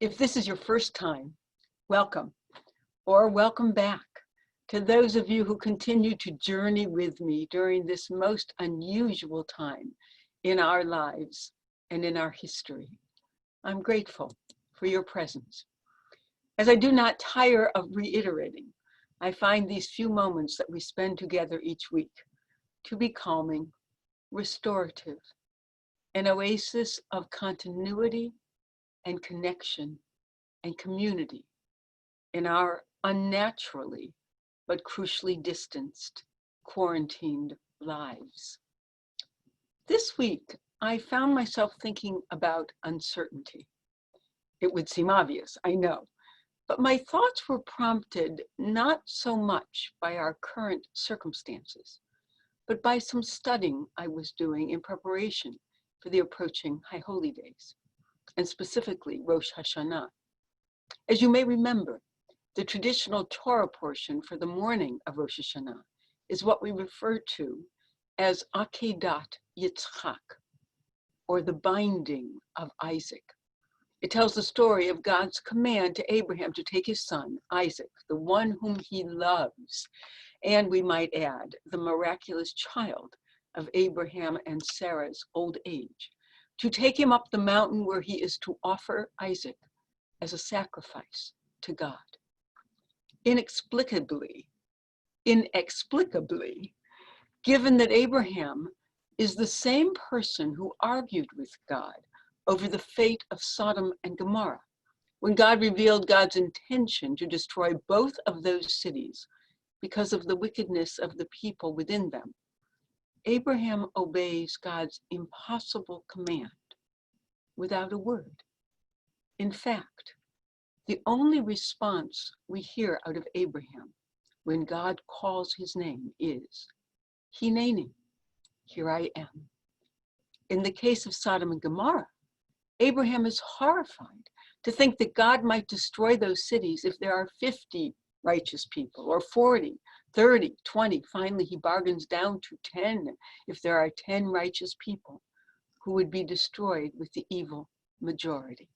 If this is your first time, welcome or welcome back to those of you who continue to journey with me during this most unusual time in our lives and in our history. I'm grateful for your presence. As I do not tire of reiterating, I find these few moments that we spend together each week to be calming, restorative, an oasis of continuity and connection and community in our unnaturally but crucially distanced, quarantined lives. This week, I found myself thinking about uncertainty. It would seem obvious, I know, but my thoughts were prompted not so much by our current circumstances, but by some studying I was doing in preparation for the approaching High Holy Days, and specifically Rosh Hashanah. As you may remember, the traditional Torah portion for the morning of Rosh Hashanah is what we refer to as Akedat Yitzchak, or the binding of Isaac. It tells the story of God's command to Abraham to take his son, Isaac, the one whom he loves, and we might add, the miraculous child of Abraham and Sarah's old age, to take him up the mountain where he is to offer Isaac as a sacrifice to God. Inexplicably, given that Abraham is the same person who argued with God over the fate of Sodom and Gomorrah, when God revealed God's intention to destroy both of those cities because of the wickedness of the people within them, Abraham obeys God's impossible command without a word. In fact, the only response we hear out of Abraham when God calls his name is, Hineni, here I am. In the case of Sodom and Gomorrah, Abraham is horrified to think that God might destroy those cities if there are 50 righteous people, or 40, 30, 20. Finally, he bargains down to 10 if there are 10 righteous people who would be destroyed with the evil majority.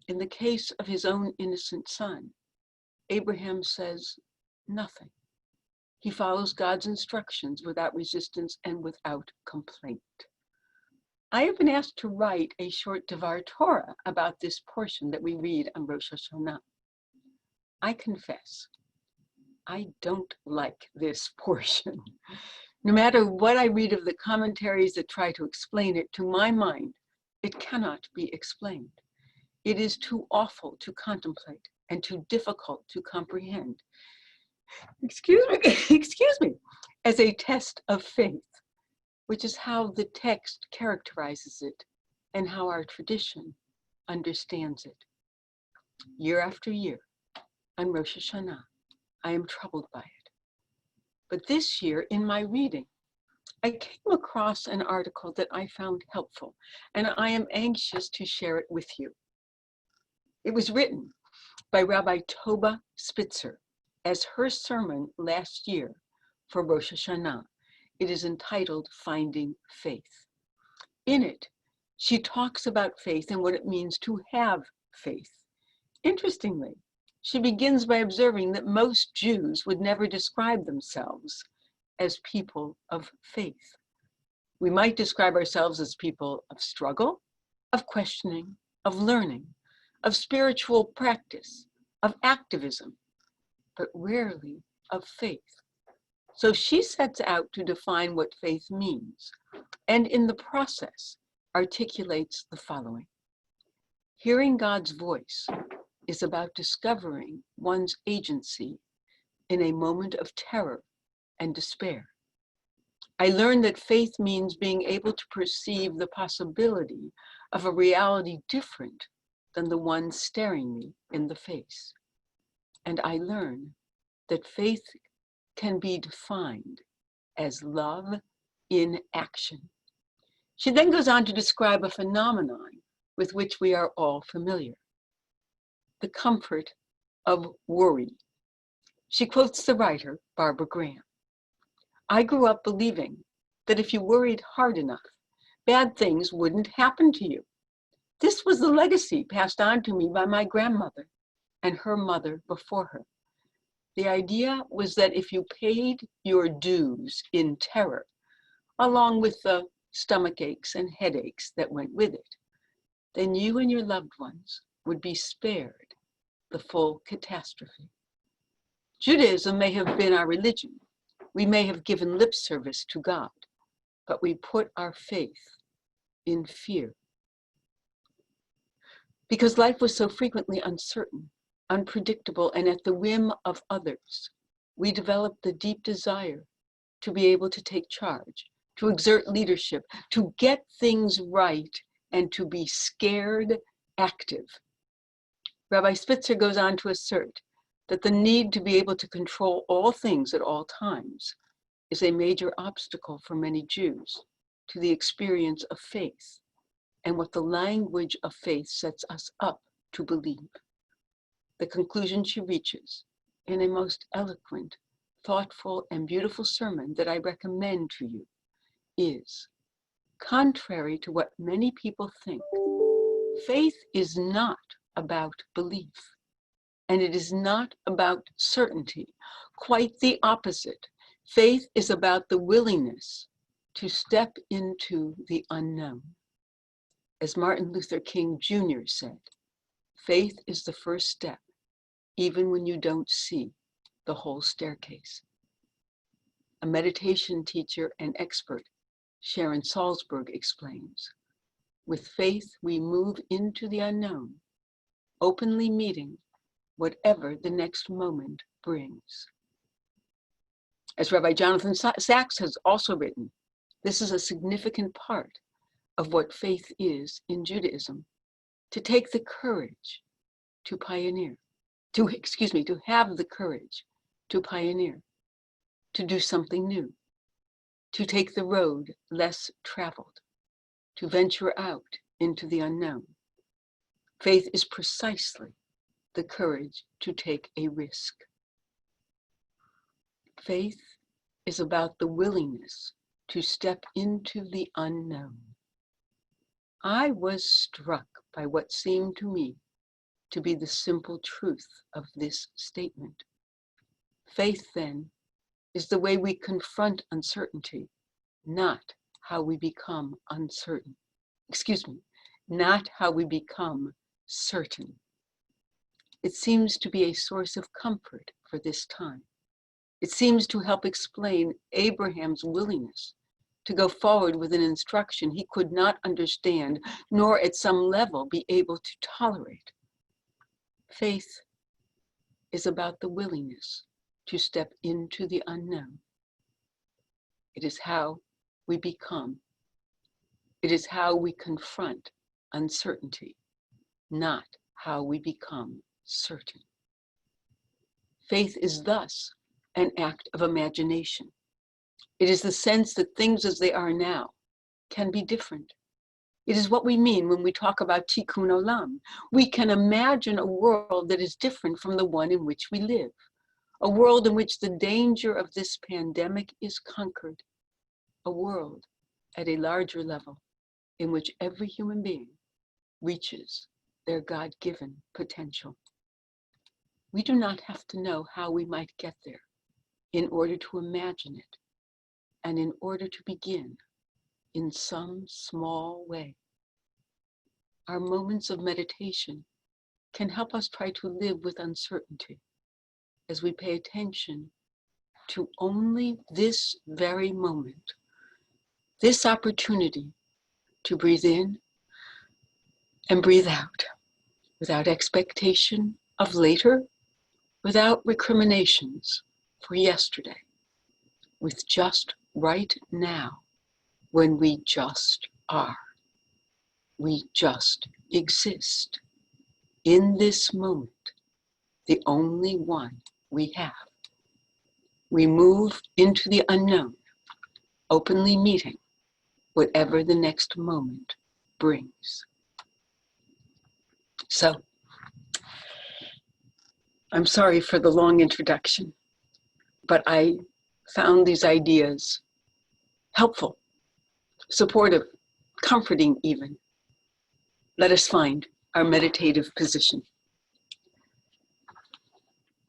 In the case of his own innocent son, Abraham says nothing. He follows God's instructions without resistance and without complaint. I have been asked to write a short Devar Torah about this portion that we read on Rosh Hashanah. I confess, I don't like this portion. No matter what I read of the commentaries that try to explain it, to my mind, it cannot be explained. It is too awful to contemplate and too difficult to comprehend. Excuse me, as a test of faith, which is how the text characterizes it and how our tradition understands it. Year after year, on Rosh Hashanah, I am troubled by it. But this year, in my reading, I came across an article that I found helpful, and I am anxious to share it with you. It was written by Rabbi Toba Spitzer as her sermon last year for Rosh Hashanah. It is entitled Finding Faith. In it, she talks about faith and what it means to have faith. Interestingly, she begins by observing that most Jews would never describe themselves as people of faith. We might describe ourselves as people of struggle, of questioning, of learning, of spiritual practice, of activism, but rarely of faith. So she sets out to define what faith means, and in the process articulates the following. Hearing God's voice is about discovering one's agency in a moment of terror and despair. I learned that faith means being able to perceive the possibility of a reality different than the one staring me in the face. And I learn that faith can be defined as love in action. She then goes on to describe a phenomenon with which we are all familiar, the comfort of worry. She quotes the writer, Barbara Graham. I grew up believing that if you worried hard enough, bad things wouldn't happen to you. This was the legacy passed on to me by my grandmother and her mother before her. The idea was that if you paid your dues in terror, along with the stomach aches and headaches that went with it, then you and your loved ones would be spared the full catastrophe. Judaism may have been our religion. We may have given lip service to God, but we put our faith in fear. Because life was so frequently uncertain, unpredictable, and at the whim of others, we developed the deep desire to be able to take charge, to exert leadership, to get things right, and to be scared active. Rabbi Spitzer goes on to assert that the need to be able to control all things at all times is a major obstacle for many Jews to the experience of faith and what the language of faith sets us up to believe. The conclusion she reaches in a most eloquent, thoughtful, and beautiful sermon that I recommend to you is, contrary to what many people think, faith is not about belief, and it is not about certainty. Quite the opposite. Faith is about the willingness to step into the unknown. As Martin Luther King Jr. said, faith is the first step, even when you don't see the whole staircase. A meditation teacher and expert, Sharon Salzberg, explains, with faith we move into the unknown, openly meeting whatever the next moment brings. As Rabbi Jonathan Sacks has also written, this is a significant part of what faith is in Judaism, to take the courage to pioneer, to have the courage to pioneer, to do something new, to take the road less traveled, to venture out into the unknown. Faith is precisely the courage to take a risk. Faith is about the willingness to step into the unknown. I was struck by what seemed to me to be the simple truth of this statement. Faith, then, is the way we confront uncertainty, not how we become uncertain. Not how we become certain. It seems to be a source of comfort for this time. It seems to help explain Abraham's willingness to go forward with an instruction he could not understand, nor at some level be able to tolerate. Faith is about the willingness to step into the unknown. It is how we become. It is how we confront uncertainty, not how we become certain. Faith is thus an act of imagination. It is the sense that things as they are now can be different. It is what we mean when we talk about tikkun olam. We can imagine a world that is different from the one in which we live, a world in which the danger of this pandemic is conquered, a world at a larger level in which every human being reaches their God-given potential. We do not have to know how we might get there in order to imagine it, and in order to begin in some small way. Our moments of meditation can help us try to live with uncertainty as we pay attention to only this very moment, this opportunity to breathe in and breathe out, without expectation of later, without recriminations for yesterday, with just right now, when we just are. We just exist in this moment, the only one we have. We move into the unknown, openly meeting whatever the next moment brings. So, I'm sorry for the long introduction, but I found these ideas helpful, supportive, comforting even. Let us find our meditative position.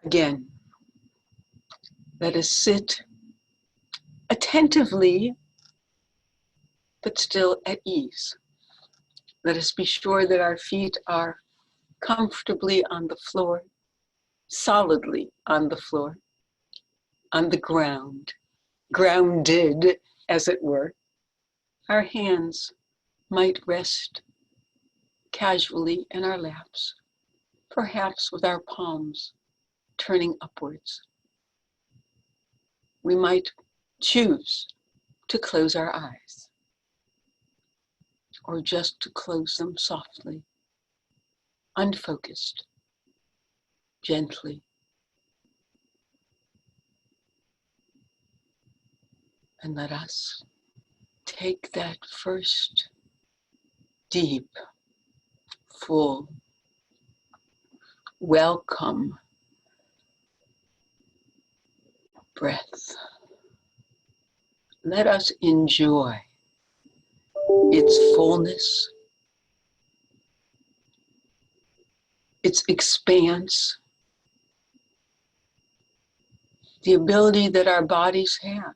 Again, let us sit attentively, but still at ease. Let us be sure that our feet are comfortably on the floor, solidly on the floor, on the ground, grounded, as it were. Our hands might rest casually in our laps, perhaps with our palms turning upwards. We might choose to close our eyes, or just to close them softly, unfocused, gently. And let us take that first deep, full, welcome breath. Let us enjoy its fullness, its expanse, the ability that our bodies have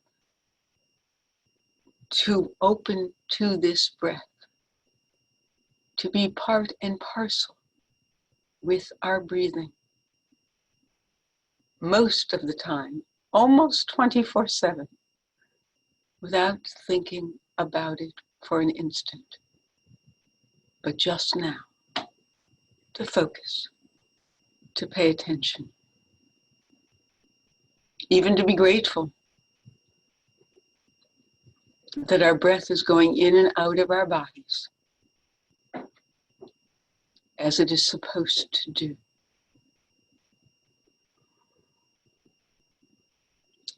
to open to this breath, to be part and parcel with our breathing. Most of the time, almost 24/7, without thinking about it for an instant, but just now, to focus, to pay attention, even to be grateful that our breath is going in and out of our bodies as it is supposed to do.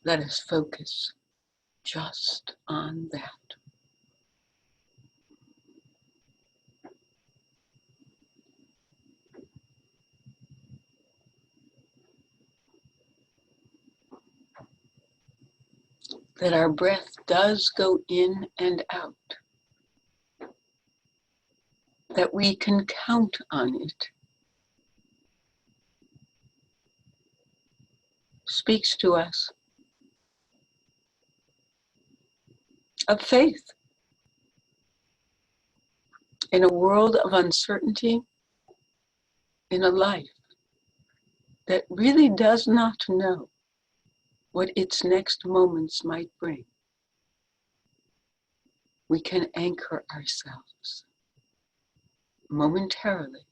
Let us focus just on that. That our breath does go in and out, that we can count on it, speaks to us of faith. In a world of uncertainty, in a life that really does not know what its next moments might bring, we can anchor ourselves momentarily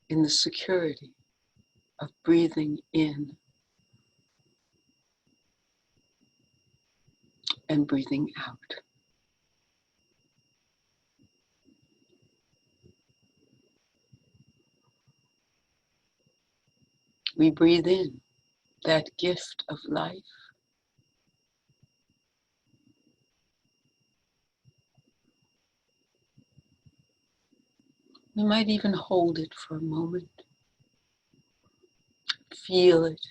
in the security of breathing in and breathing out. We breathe in that gift of life. We might even hold it for a moment. Feel it.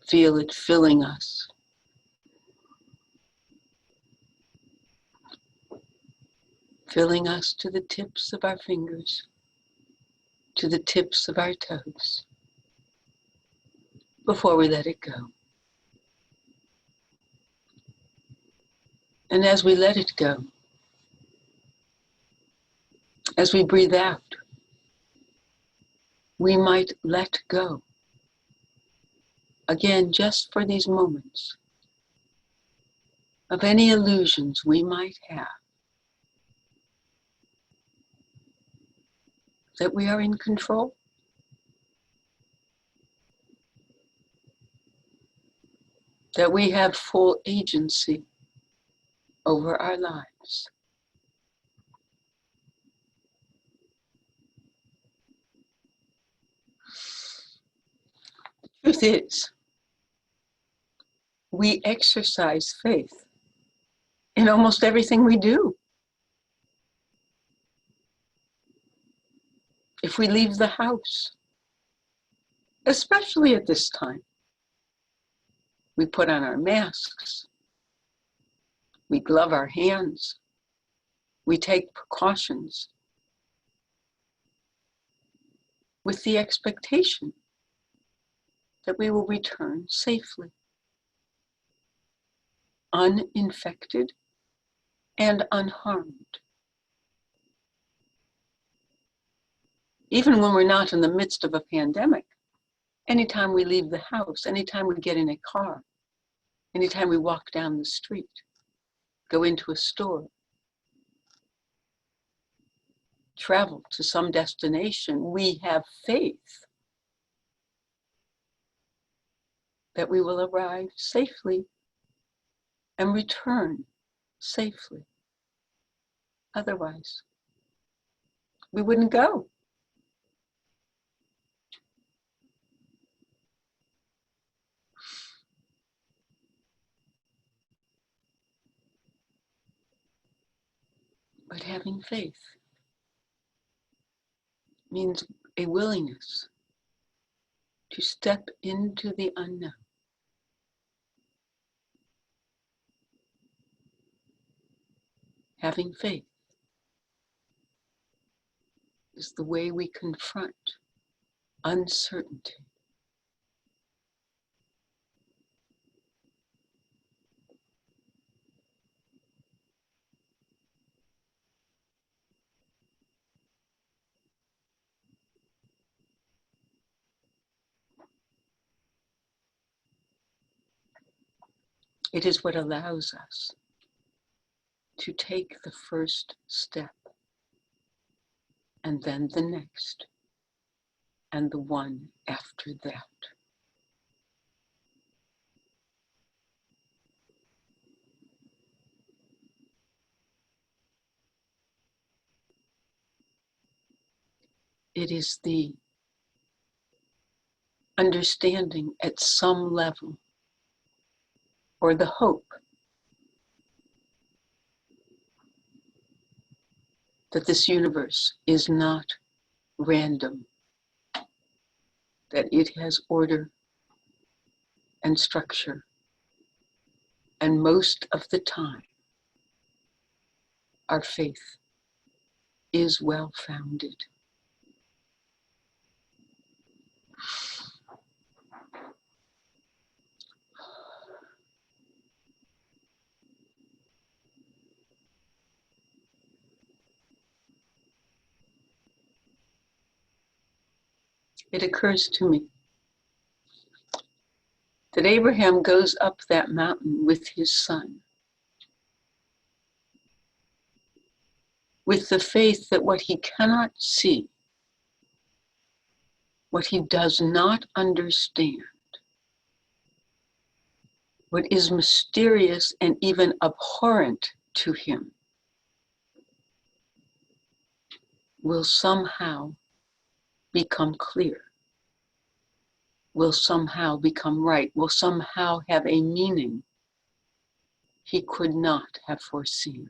Feel it filling us. Filling us to the tips of our fingers, to the tips of our toes, before we let it go. And as we let it go, as we breathe out, we might let go, again, just for these moments, of any illusions we might have that we are in control, that we have full agency over our lives. The truth is, we exercise faith in almost everything we do. If we leave the house, especially at this time, we put on our masks, we glove our hands, We take precautions with the expectation that we will return safely, uninfected and unharmed. Even when we're not in the midst of a pandemic, anytime we leave the house, anytime we get in a car, anytime we walk down the street, go into a store, travel to some destination, we have faith that we will arrive safely and return safely. Otherwise, we wouldn't go. But having faith means a willingness to step into the unknown. Having faith is the way we confront uncertainty. It is what allows us to take the first step, and then the next, and the one after that. It is the understanding at some level, or the hope, that this universe is not random, that it has order and structure, and most of the time, our faith is well-founded. It occurs to me that Abraham goes up that mountain with his son, with the faith that what he cannot see, what he does not understand, what is mysterious and even abhorrent to him, will somehow become clear, will somehow become right, will somehow have a meaning he could not have foreseen.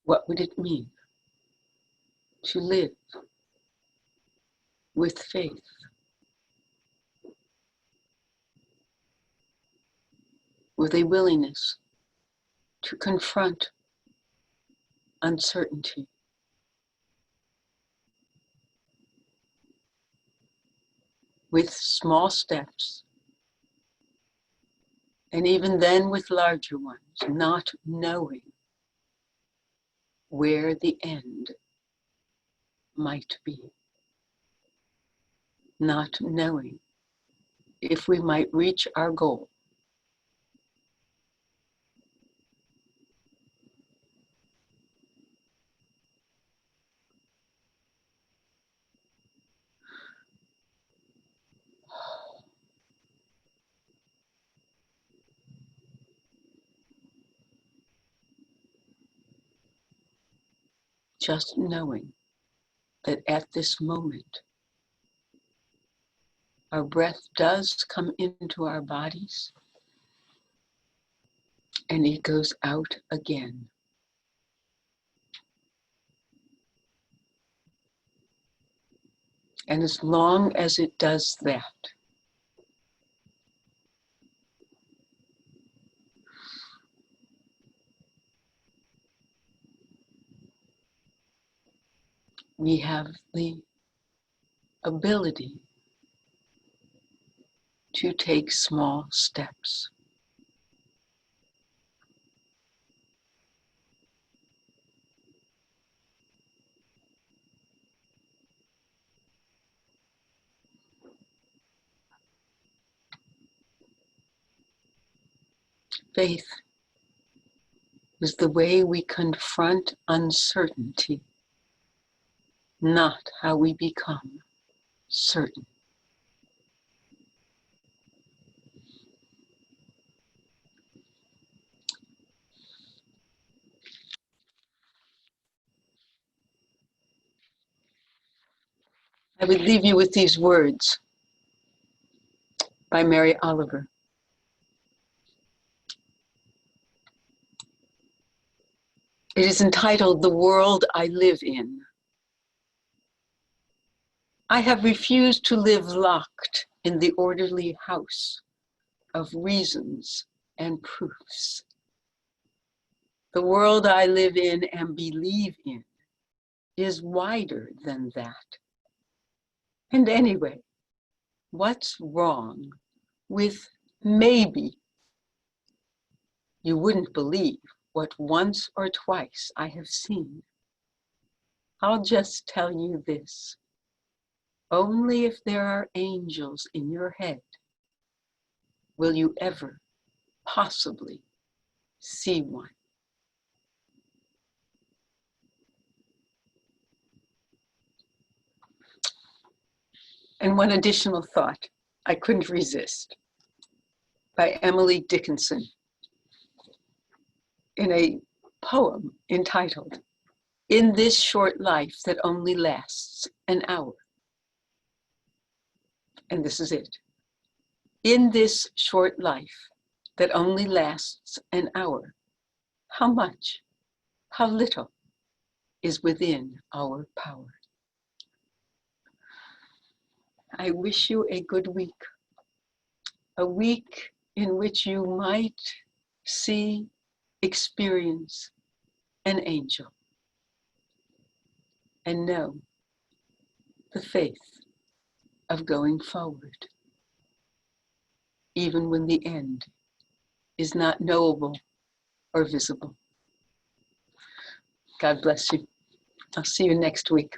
What would it mean to live with faith, with a willingness to confront uncertainty, with small steps, and even then with larger ones, not knowing where the end might be, not knowing if we might reach our goal. Just knowing that at this moment, our breath does come into our bodies, and it goes out again. And as long as it does that, we have the ability to take small steps. Faith is the way we confront uncertainty, not how we become certain. I would leave you with these words by Mary Oliver. It is entitled, "The World I Live In." I have refused to live locked in the orderly house of reasons and proofs. The world I live in and believe in is wider than that. And anyway, what's wrong with maybe? You wouldn't believe what once or twice I have seen. I'll just tell you this. Only if there are angels in your head will you ever possibly see one. And one additional thought I couldn't resist, by Emily Dickinson, in a poem entitled, "In This Short Life That Only Lasts an Hour." And this is it. In this short life that only lasts an hour, how much, how little is within our power? I wish you a good week, a week in which you might see, experience an angel, and know the faith of going forward, even when the end is not knowable or visible. God bless you. I'll see you next week.